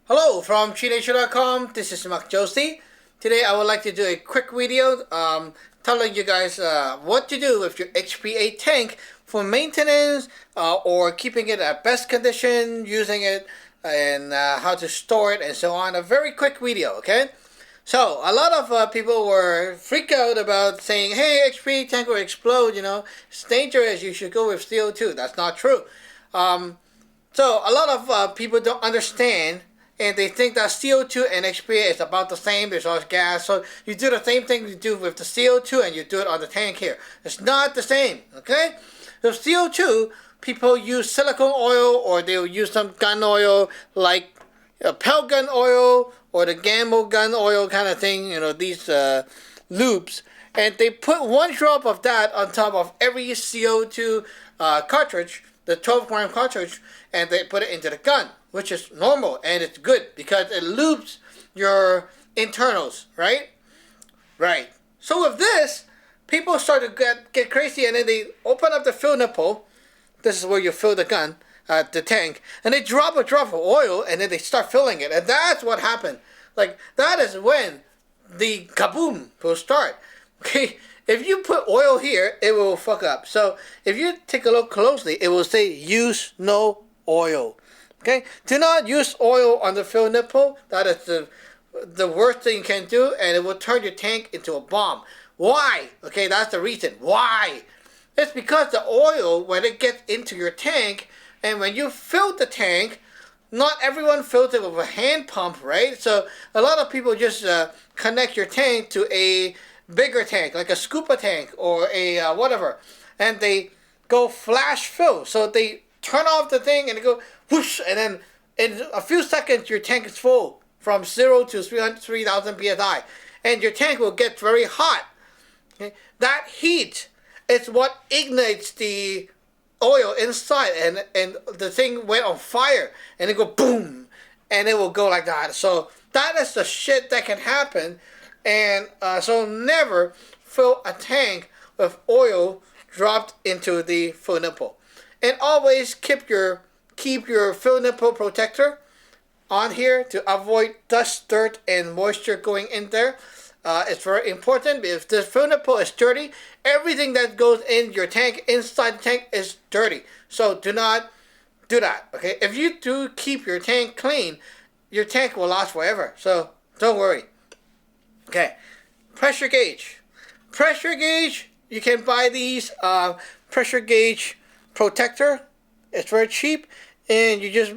Hello from CheatNation.com. This is Mark Josie. Today I would like to do a quick video telling you guys what to do with your HPA tank for maintenance or keeping it at best condition, using it, and how to store it and so on. A very quick video, okay? So a lot of people were freaked out about saying, hey, HPA tank will explode, you know, it's dangerous, you should go with CO2. That's not true. So a lot of people don't understand, and they think that CO2 and HPA is about the same. It's all gas. So you do the same thing you do with the CO2 and you do it on the tank here. It's not the same, okay? So CO2, people use silicone oil, or they'll use some gun oil like pellet gun oil or the Gamble gun oil kind of thing, you know, these loops. And they put one drop of that on top of every CO2 cartridge, the 12-gram cartridge, and they put it into the gun, which is normal, and it's good because it loops your internals, right? Right. So with this, people start to get crazy, and then they open up the fill nipple. This is where you fill the gun, the tank, and they drop a drop of oil, and then they start filling it, and that's what happened. Like, that is when the kaboom will start. Okay, if you put oil here, it will fuck up. So if you take a look closely, it will say use no oil. Okay, do not use oil on the fill nipple. That is the worst thing you can do, and it will turn your tank into a bomb. Why? Okay, that's the reason. Why? It's because the oil, when it gets into your tank, and when you fill the tank, not everyone fills it with a hand pump, right? So a lot of people just connect your tank to a bigger tank, like a scuba tank or a whatever, and they go flash fill. So they turn off the thing and they go whoosh, and then in a few seconds your tank is full from 0 to 3,000 psi, and your tank will get very hot. Okay? That heat is what ignites the oil inside, and the thing went on fire, and it go boom, and it will go like that. So that is the shit that can happen. And so never fill a tank with oil dropped into the fill nipple. And always keep your fill nipple protector on here to avoid dust, dirt, and moisture going in there. It's very important. If the fill nipple is dirty, everything that goes in your tank, inside the tank, is dirty. So do not do that, okay? If you do keep your tank clean, your tank will last forever. So don't worry. Okay, pressure gauge. Pressure gauge, you can buy these pressure gauge protector. It's very cheap, and you just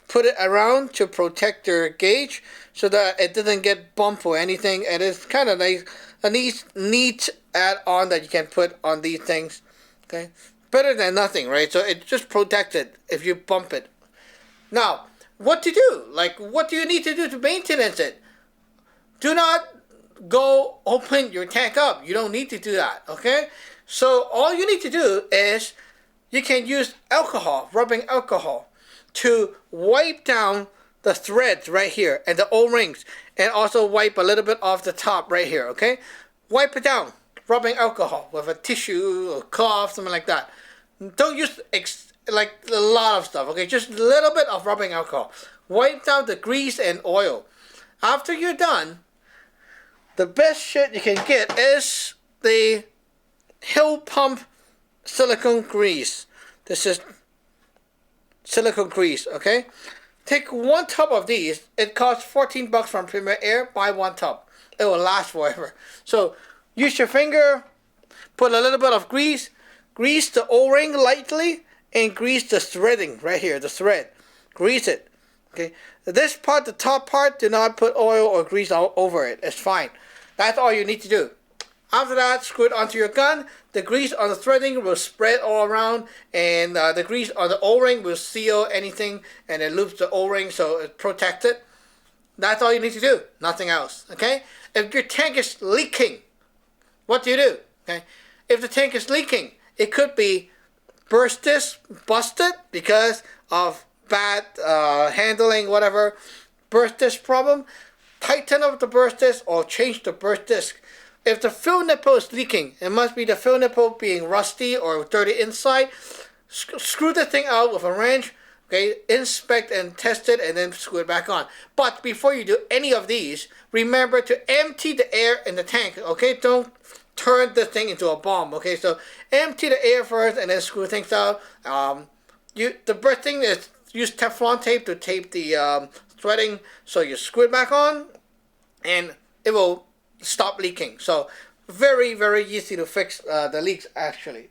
put it around to protect your gauge so that it doesn't get bumped or anything. And it's kind of nice, a neat add-on that you can put on these things. Okay, better than nothing, right? So it just protects it if you bump it. Now, what to do? Like, what do you need to do to maintenance it? Do not go open your tank up. You don't need to do that, okay? So all you need to do is you can use alcohol, rubbing alcohol, to wipe down the threads right here and the O-rings, and also wipe a little bit off the top right here, okay? Wipe it down, rubbing alcohol with a tissue or cloth, something like that. Don't use like a lot of stuff, okay? Just a little bit of rubbing alcohol. Wipe down the grease and oil. After you're done, the best shit you can get is the Hill Pump silicone grease. This is silicone grease, okay? Take one tub of these. It costs $14 from Premier Air. Buy one tub. It will last forever. So use your finger, put a little bit of grease, grease the O-ring lightly, and grease the threading right here, the thread. Grease it, okay? This part, the top part, do not put oil or grease all over it. It's fine. That's all you need to do. After that, screw it onto your gun. The grease on the threading will spread all around, and the grease on the O-ring will seal anything, and it loops the O-ring so it's protected. That's all you need to do. Nothing else, okay? If your tank is leaking, what do you do? Okay? If the tank is leaking, it could be busted because of bad handling, whatever. Burst disc problem. Tighten up the burst disc or change the burst disc. If the fill nipple is leaking, it must be the fill nipple being rusty or dirty inside. Screw the thing out with a wrench, Okay, inspect and test it and then screw it back on. But before you do any of these, remember to empty the air in the tank. Okay, don't turn the thing into a bomb. Okay, so empty the air first and then screw things out. The best thing is use Teflon tape to tape the threading, so you screw it back on and it will stop leaking. So very, very easy to fix the leaks actually.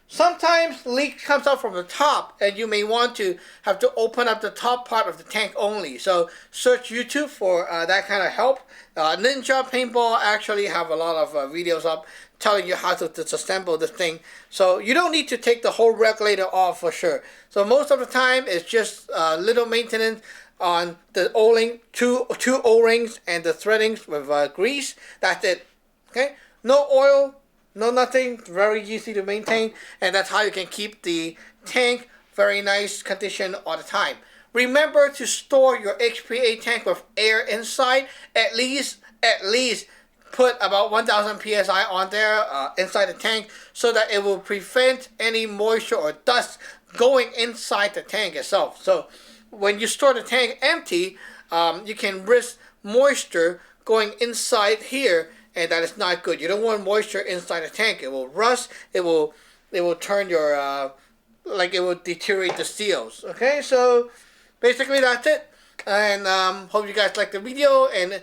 Sometimes leak comes out from the top and you may want to have to open up the top part of the tank only. So search YouTube for that kind of help. Ninja Paintball actually have a lot of videos up telling you how to disassemble the thing. So you don't need to take the whole regulator off for sure. So most of the time it's just little maintenance on the O-ring, two O-rings and the threadings with grease. That's it. Okay, no oil. No nothing, very easy to maintain, and that's how you can keep the tank very nice condition all the time. Remember to store your HPA tank with air inside. At least put about 1000 psi on there inside the tank so that it will prevent any moisture or dust going inside the tank itself. So when you store the tank empty, you can risk moisture going inside here, and that is not good. You don't want moisture inside the tank. It will rust. It will turn your it will deteriorate the seals. Okay, so basically that's it. And hope you guys like the video. And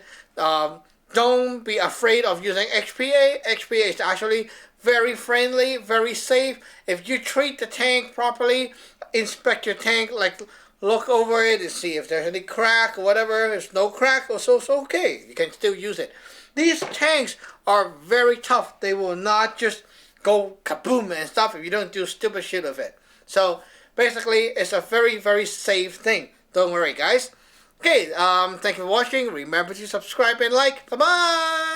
don't be afraid of using HPA. HPA is actually very friendly, very safe. If you treat the tank properly, inspect your tank, like look over it and see if there's any crack or whatever. There's no crack, so okay. You can still use it. These tanks are very tough. They will not just go kaboom and stuff if you don't do stupid shit with it. So basically, it's a very, very safe thing. Don't worry, guys. Okay, thank you for watching. Remember to subscribe and like. Bye-bye.